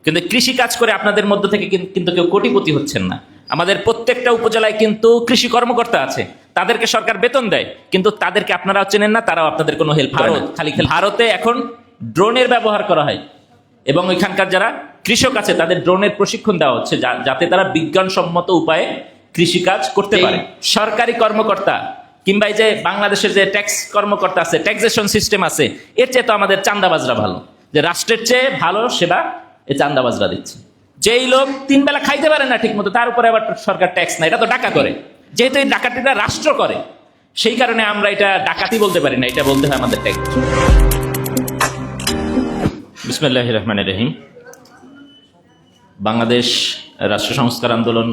কিন্তু কৃষি কাজ করে আপনাদের মধ্য থেকে কিন্তু কেউ কোটিপতি হচ্ছেন না। আমাদের প্রত্যেকটা উপজেলায় কিন্তু কৃষি কর্মকর্তা আছে, তাদেরকে সরকার বেতন দেয়, কিন্তু তাদেরকে আপনারাও চেনেন না, তারাও আপনাদের কোনো হেল্প করে না। খালি ভারতে এখন ড্রোনের ব্যবহার করা হয় এবং ওইখানকার যারা কৃষক আছে তাদের ড্রোনের প্রশিক্ষণ দেওয়া হচ্ছে যাতে তারা বিজ্ঞানসম্মত উপায়ে কৃষিকাজ করতে পারে। সরকারি কর্মকর্তা কিংবা এই যে বাংলাদেশের যে ট্যাক্স কর্মকর্তা আছে, ট্যাক্সেশন সিস্টেম আছে, এর চেয়ে তো আমাদের চাঁদাবাজরা ভালো, যে রাষ্ট্রের চেয়ে ভালো সেবা এই চাঁদাবাজরা দিচ্ছে। যেই লোক 3 বেলা খাইতে পারে না ঠিক মতো, তার উপরে আবার সরকার ট্যাক্স নেয়, এটা তো ডাকা করে। যেহেতু এই ডাকাতিটা রাষ্ট্র করে, সেই কারণে আমরা এটা ডাকাতি বলতে পারি না, এটা বলতে হয় আমাদের ট্যাক্স। বিসমিল্লাহির রহমানির রহিম। বাংলাদেশ রাষ্ট্র সংস্কার আন্দোলন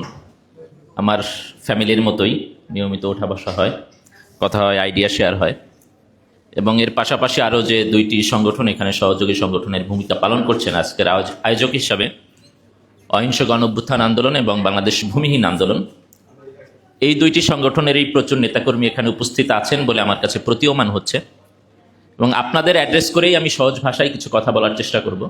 আমার ফ্যামিলির মতোই, নিয়মিত ওঠা বসা হয়, কথা হয়, আইডিয়া শেয়ার হয়, এবং এর পাশাপাশি আরও যে 2টি সংগঠন এখানে সহযোগী সংগঠনের ভূমিকা পালন করছেন আজকের আয়োজক হিসাবে, অহিংস গণ অভ্যুত্থান আন্দোলন এবং বাংলাদেশ ভূমিহীন আন্দোলন, এই 2টি সংগঠনেরই প্রচুর নেতাকর্মী এখানে উপস্থিত আছেন বলে আমার কাছে প্রতীয়মান হচ্ছে। এবং আপনাদের অ্যাড্রেস করেই আমি সহজ ভাষায় কিছু কথা বলার চেষ্টা করব।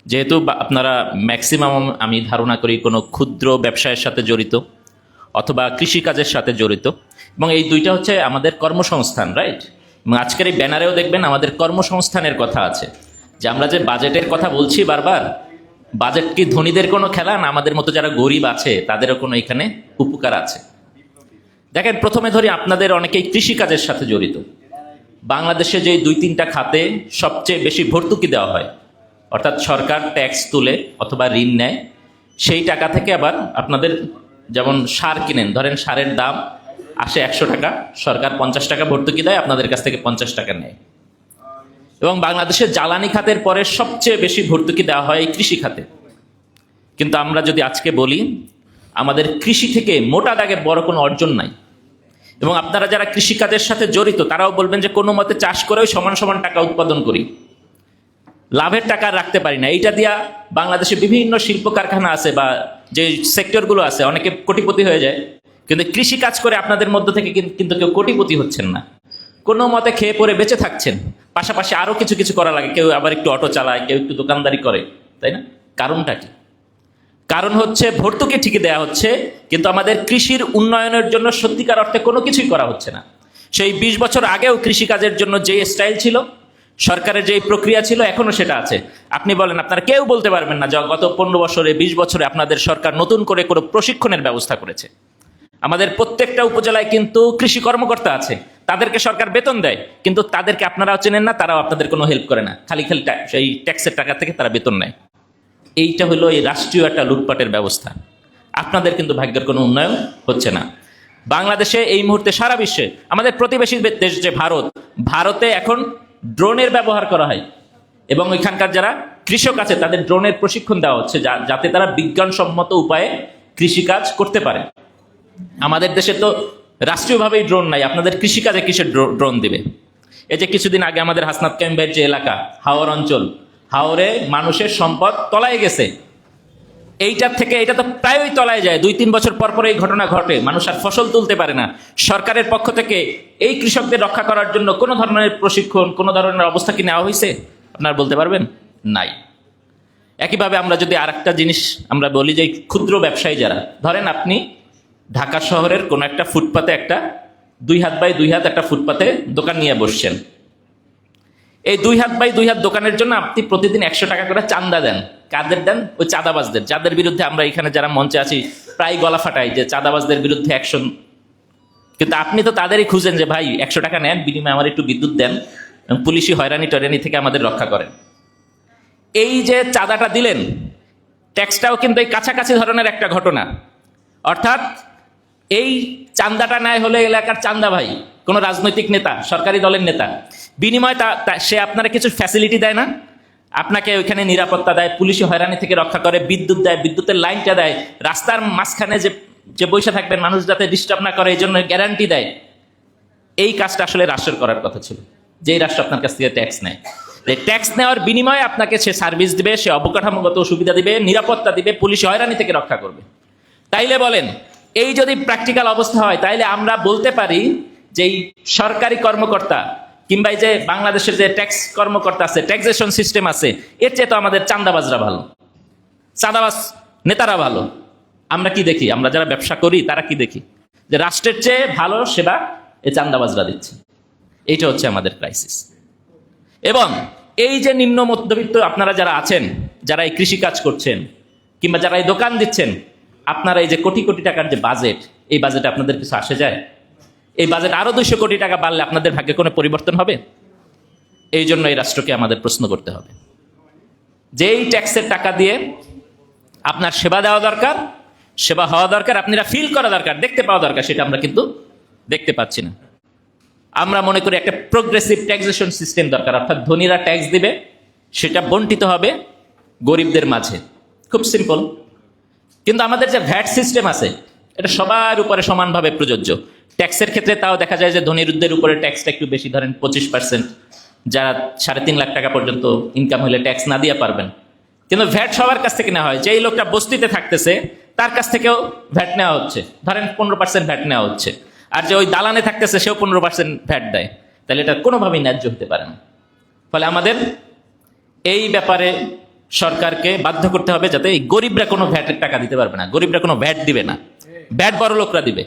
যেহেতু আপনারা ম্যাক্সিমাম, আমি ধারণা করি, কোনো ক্ষুদ্র ব্যবসায়ের সাথে জড়িত অথবা কৃষিকাজের সাথে জড়িত, এবং এই 2টা হচ্ছে আমাদের কর্মসংস্থান, রাইট? এবং আজকের এই ব্যানারেও দেখবেন আমাদের কর্মসংস্থানের কথা আছে, যে আমরা যে বাজেটের কথা বলছি বারবার, বাজেট কি ধনীদের কোনো খেলা না, আমাদের মতো যারা গরিব আছে তাদেরও কোনো এখানে উপকার আছে। দেখেন, প্রথমে ধরি, আপনাদের অনেকেই কৃষিকাজের সাথে জড়িত। বাংলাদেশে যে 2-3টা খাতে সবচেয়ে বেশি ভর্তুকি দেওয়া হয়, অর্থাৎ সরকার ট্যাক্স তুলে অথবা ঋণ নেয়, সেই টাকা থেকে আবার আপনাদের যেমন সার কিনেন, ধরেন সারের দাম আসে 100 টাকা, সরকার 50 টাকা ভর্তুকি দেয়, আপনাদের কাছ থেকে 50 টাকা নেয়। এবং বাংলাদেশের জ্বালানি খাতের পরে সবচেয়ে বেশি ভর্তুকি দেওয়া হয় এই কৃষি খাতে। কিন্তু আমরা যদি আজকে বলি, আমাদের কৃষি থেকে মোটা দাগে বড় কোনো অর্জন নাই। এবং আপনারা যারা কৃষিকাজের সাথে জড়িত তারাও বলবেন যে কোনো মতে চাষ করেও সমান সমান টাকা উৎপাদন করি, লাভের টাকা রাখতে পারি না। এইটা দিয়া বাংলাদেশে বিভিন্ন শিল্প কারখানা আছে বা যে সেক্টরগুলো আছে, অনেকে কোটিপতি হয়ে যায়, কিন্তু কৃষি কাজ করে আপনাদের মধ্য থেকে কিন্তু কেউ কোটিপতি হচ্ছেন না। কোনো মতে খেয়ে পরে বেঁচে থাকছেন, পাশাপাশি আরও কিছু কিছু করা লাগে, কেউ আবার একটু অটো চালায়, কেউ একটু দোকানদারি করে, তাই না? কারণটা কি? কারণ হচ্ছে ভর্তুকি ঠিকই দেওয়া হচ্ছে, কিন্তু আমাদের কৃষির উন্নয়নের জন্য সত্যিকার অর্থে কোনো কিছুই করা হচ্ছে না। সেই 20 বছর আগেও কৃষিকাজের জন্য যে স্টাইল ছিল, সরকারের যে প্রক্রিয়া ছিল, এখনো সেটা আছে। আপনি বলেন, আপনারা কেউ বলতে পারবেন না যে গত 15 বছরে 20 বছরে আপনাদের সরকার নতুন করে কোনো প্রশিক্ষণের ব্যবস্থা করেছে। আমাদের প্রত্যেকটা উপজেলায় কিন্তু কৃষি কর্মকর্তা আছে, তাদেরকে সরকার বেতন দেয়, কিন্তু তাদেরকে আপনারাও চেনেন না, তারাও আপনাদের কোনো হেল্প করে না। খালি সেই ট্যাক্সের টাকা থেকে তারা বেতন নেয়। এইটা হলো এই রাষ্ট্রীয় একটা লুটপাটের ব্যবস্থা। আপনাদের কিন্তু ভাগ্যের কোনো উন্নয়ন হচ্ছে না। বাংলাদেশে এই মুহূর্তে, সারা বিশ্বে, আমাদের প্রতিবেশী দেশ যে ভারতে এখন ড্রোনের ব্যবহার করা হয় এবং ওইখানকার যারা কৃষক আছে তাদের ড্রোনের প্রশিক্ষণ দেওয়া হচ্ছে যাতে তারা বিজ্ঞানসম্মত উপায়ে কৃষিকাজ করতে পারে। আমাদের দেশে তো রাষ্ট্রীয়ভাবেই ড্রোন নাই, আপনাদের কৃষিকাজে কিসের ড্রোন দিবে? এই যে কিছুদিন আগে আমাদের হাসনাত ক্যাম্পের যে এলাকা, হাওর অঞ্চল, হাওরে মানুষের সম্পদ তলায় গেছে। এইটার থেকে এটা তো প্রায়ই তলায় যায়, 2-3 বছর পর পর এই ঘটনা ঘটে, মানুষ আর ফসল তুলতে পারে না। সরকারের পক্ষ থেকে এই কৃষকদের রক্ষা করার জন্য কোনো ধরনের প্রশিক্ষণ, কোনো ধরনের অবস্থা কি নেওয়া হয়েছে? আপনারা বলতে পারবেন? নাই। একইভাবে আমরা যদি আরেকটা জিনিস আমরা বলি, যে ক্ষুদ্র ব্যবসায়ী যারা, ধরেন আপনি ঢাকা শহরের কোনো একটা ফুটপাতে, একটা 2 হাত বাই 2 হাত একটা ফুটপাতে দোকান নিয়ে বসছেন। এই 2 হাত বাই 2 হাত দোকানের জন্য আপনি প্রতিদিন 100 টাকা করে চাঁদা দেন। কাদের দেন? ওই চাঁদাবাজদের, যাদের বিরুদ্ধে আমরা এখানে যারা মঞ্চে আছি প্রায় গলা ফাটাই যে চাঁদাবাজদের বিরুদ্ধে অ্যাকশন। কিন্তু আপনি তো তাদেরই খুঁজেন যে ভাই 100 টাকা নেন, বিনিময়ে আমার একটু বিদ্যুৎ দেন এবং পুলিশি হয়রানি টয়রানি থেকে আমাদের রক্ষা করেন। এই যে চাঁদাটা দিলেন, ট্যাক্সটাও কিন্তু এই কাছাকাছি ধরনের একটা ঘটনা। অর্থাৎ এই চাঁদাটা নেয় হলে এলাকার চান্দা ভাই, কোনো রাজনৈতিক নেতা, সরকারি দলের নেতা, বিনিময়ে সে আপনারা কিছু ফ্যাসিলিটি দেয় না, আপনাকে ওইখানে নিরাপত্তা দেয়, পুলিশি হয়রানি থেকে রক্ষা করে, বিদ্যুৎ দেয়, বিদ্যুতের লাইনটা দেয়, রাস্তার মাঝখানে যে বসে থাকবেন মানুষ যাতে ডিস্টার্ব না করে এই জন্য গ্যারান্টি দেয়। এই কাজটা আসলে রাষ্ট্রের করার কথা ছিল, যেই রাষ্ট্র আপনার কাছ থেকে ট্যাক্স নেয়। ট্যাক্স নেওয়ার বিনিময়ে আপনাকে সে সার্ভিস দিবে, সে অবকাঠামোগত সুবিধা দিবে, নিরাপত্তা দিবে, পুলিশি হয়রানি থেকে রক্ষা করবে। তাইলে বলেন, এই যদি প্র্যাকটিক্যাল অবস্থা হয়, তাইলে আমরা বলতে পারি যে সরকারি কর্মকর্তা কিংবা এই যে বাংলাদেশের যে ট্যাক্স কর্মকর্তা আছে, ট্যাক্সেশন সিস্টেম আছে, এর চেয়ে তো আমাদের চাঁদাবাজরা ভালো, চাঁদাবাজ নেতারা ভালো। আমরা কি দেখি? আমরা যারা ব্যবসা করি তারা কি দেখি? যে রাষ্ট্রের চেয়ে ভালো সেবা এই চাঁদাবাজরা দিচ্ছে। এইটা হচ্ছে আমাদের ক্রাইসিস। এবং এই যে নিম্ন মধ্যবিত্ত আপনারা যারা আছেন, যারা এই কৃষিকাজ করছেন কিংবা যারা এই দোকান দিচ্ছেন, আপনারা এই যে কোটি কোটি টাকার যে বাজেট, এই বাজেটে আপনাদের কিছু আসে যায়? এই বাজেট আরো 200 কোটি টাকা বাড়লে আপনাদের ভাগ্যে কোনো পরিবর্তন হবে? এই জন্য এই রাষ্ট্রকে আমাদের প্রশ্ন করতে হবে, যেই ট্যাক্সের টাকা দিয়ে আপনার সেবা দেওয়া দরকার, সেবা হওয়া দরকার, আপনারা ফিল করা দরকার, দেখতে পাওয়া দরকার, সেটা আমরা কিন্তু দেখতে পাচ্ছি না। আমরা মনে করি একটা প্রোগ্রেসিভ ট্যাক্সেশন সিস্টেম দরকার, অর্থাৎ ধনীরা ট্যাক্স দিবে, সেটা বন্টিত হবে গরিবদের মাঝে, খুব সিম্পল। কিন্তু আমাদের যে ভ্যাট সিস্টেম আছে, এটা সবার উপরে সমানভাবে প্রযোজ্য। ট্যাক্সের ক্ষেত্রে তাও দেখা যায় যে ধনীদের উপরে ট্যাক্সটা একটু বেশি, ধরেন 25%, যারা 3.5 লাখ টাকা পর্যন্ত ইনকাম হলে ট্যাক্স না দিয়ে পারবেন। কিন্তু ভ্যাট সবার কাছ থেকে নেওয়া হয়। যেই লোকটা বস্তিতে থাকতেছে তার কাছ থেকেও ভ্যাট নেওয়া হচ্ছে, ধরেন 15% ভ্যাট নেওয়া হচ্ছে। আর যে ওই দালানে থাকতেছে সেও 15% ভ্যাট দেয়। তাহলে এটা কোনোভাবেই ন্যায্য হতে পারে না। ফলে আমাদের এই ব্যাপারে সরকারকে বাধ্য করতে হবে, যাতে এই গরিবরা কোনো ভ্যাটের টাকা দিতে পারবে না, গরিবরা কোনো ভ্যাট দিবে না, ভ্যাট বড় লোকরা দিবে।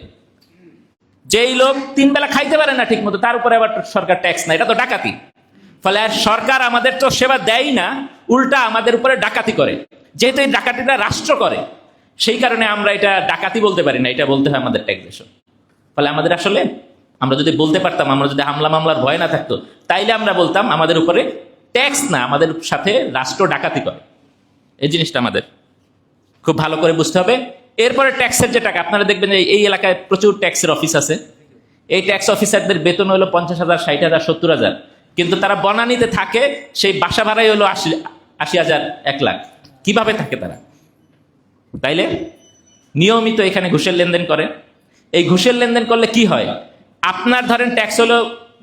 যেই লোক 3 বেলা খাইতে পারে না ঠিক মতো, তার উপরে আবার সরকার ট্যাক্স না, এটা তো ডাকাতি। ফলে সরকার আমাদের তো সেবা দেয় না, উল্টা আমাদের উপরে ডাকাতি করে। যেহেতু এই ডাকাতিটা রাষ্ট্র করে, সেই কারণে আমরা এটা ডাকাতি বলতে পারি না, এটা বলতে হয় আমাদের ট্যাক্সেশন। ফলে আমাদের আসলে, আমরা যদি বলতে পারতাম, আমরা যদি হামলা মামলার ভয় না থাকতো, তাইলে আমরা বলতাম আমাদের উপরে ট্যাক্স না, আমাদের সাথে রাষ্ট্র ডাকাতি করে। এই জিনিসটা আমাদের খুব ভালো করে বুঝতে হবে। এরপরে ট্যাক্সের যে টাকা, আপনারা দেখবেন যে এই এলাকায় প্রচুর ট্যাক্সের অফিস আছে। এই ট্যাক্স অফিসারদের বেতন হলো 50,000, 60,000, 70,000, কিন্তু তারা বনানীতে থাকে, সেই বাসা ভাড়াই হলো 80,000, 1 লাখ। কিভাবে থাকে তারা? তাইলে নিয়মিত এখানে ঘুষের লেনদেন করে। এই ঘুষের লেনদেন করলে কি হয়? আপনার ধরেন ট্যাক্স হলো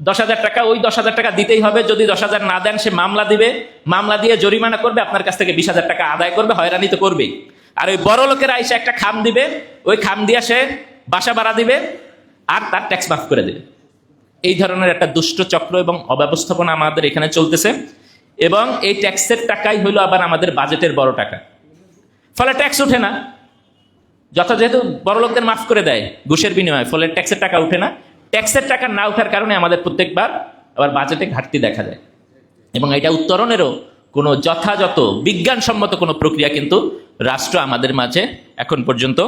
10,000 টাকা, ওই 10,000 টাকা দিতেই হবে। যদি 10,000 না দেন, সে মামলা দিবে, মামলা দিয়ে জরিমানা করবে, আপনার কাছ থেকে 20,000 টাকা আদায় করবে, হয়রানি তো করবেই। আর ওই বড় লোকেরা এসে একটা খাম দিবে, ওই খাম দিয়ে সে বাসা ভাড়া দিবে আর তার ট্যাক্স মাফ করে দেবে। এই ধরনের একটা দুষ্ট চক্র এবং অব্যবস্থাপনা আমাদের এখানে চলতেছে। এবং এই ট্যাক্সের টাকাই হলো আবার আমাদের বাজেটের বড় টাকা। ফলে ট্যাক্স উঠে না, যেহেতু বড় লোকদের মাফ করে দেয় ঘুষের বিনিময়ে, ফলে ট্যাক্সের টাকা উঠে না। ট্যাক্সের টাকা না ওঠার কারণে আমাদের প্রত্যেকবার আবার বাজেটে ঘাটতি দেখা যায়। এবং এটা উত্তরণেরও কোনো যথাযথ বিজ্ঞানসম্মত কোনো প্রক্রিয়া কিন্তু রাষ্ট্র আমাদের মাঝে এখন পর্যন্ত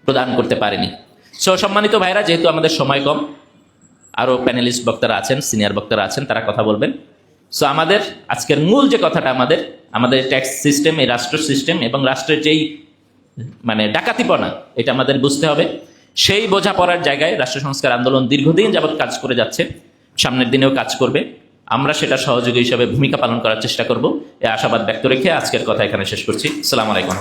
প্রদান করতে পারেনি। সো সম্মানিত ভাইরা, যেহেতু আমাদের সময় কম, আরও প্যানেলিস্ট বক্তারা আছেন, সিনিয়র বক্তারা আছেন, তারা কথা বলবেন। সো আমাদের আজকের মূল যে কথাটা, আমাদের ট্যাক্স সিস্টেম, এই রাষ্ট্র সিস্টেম এবং রাষ্ট্রের যেই ডাকাতিপনা, এটা আমাদের বুঝতে হবে। সেই বোঝাপড়ার জায়গায় রাষ্ট্র সংস্কার আন্দোলন দীর্ঘদিন যাবৎ কাজ করে যাচ্ছে, সামনের দিনেও কাজ করবে। আমরা সেটা সহযোগী হিসেবে ভূমিকা পালন করার চেষ্টা করব। এই আশাবাদ ব্যক্ত রেখে আজকের কথা এখানে শেষ করছি। আসসালামু আলাইকুম।